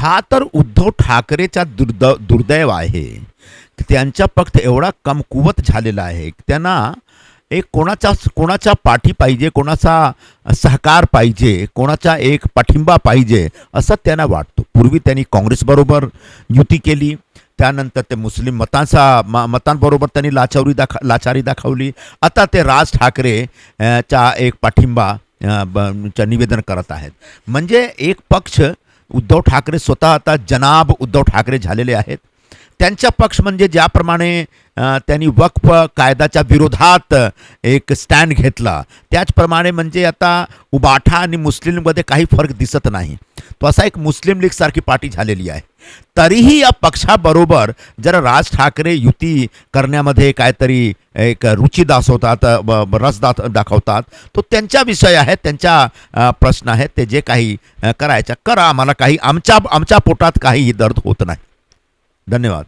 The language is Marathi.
हा तर उद्धव ठाकरेचा दुर्दैव आहे. त्यांचा पक्ष एवढा कमकुवत झालेला आहे. त्यांना एक कोणाचा पाठी पाहिजे, कोणाचा सहकार पाहिजे, कोणाचा एक पाठिंबा पाहिजे असं त्यांना वाटतो. पूर्वी त्यांनी काँग्रेसबरोबर युती केली. त्यानंतर ते मुस्लिम मतांबरोबर त्यांनी लाचारी दाखवली. आता ते राज ठाकरे चा एक पाठिंबा चं निवेदन करत आहेत. म्हणजे एक पक्ष उद्धव ठाकरे स्वतः आता जनाब उद्धव ठाकरे झालेले आहेत. त्यांचा पक्ष म्हणजे ज्याप्रमाणे त्यांनी वक्फ कायद्याच्या विरोधात एक स्टँड घेतला, त्याचप्रमाणे म्हणजे आता उबाठा आणि मुस्लिममध्ये काही फरक दिसत नाही. तो असा एक मुस्लिम लीगसारखी पार्टी झालेली आहे. तरीही या पक्षाबरोबर जर राज ठाकरे युती करण्यामध्ये काहीतरी एक रुची दाखवतात, रस दाखवतात, तो त्यांचा विषय आहे, त्यांचा प्रश्न आहे. ते जे काही करायचं करा, आम्हाला काही आमच्या पोटात काहीही दर्द होत नाही. धन्यवाद.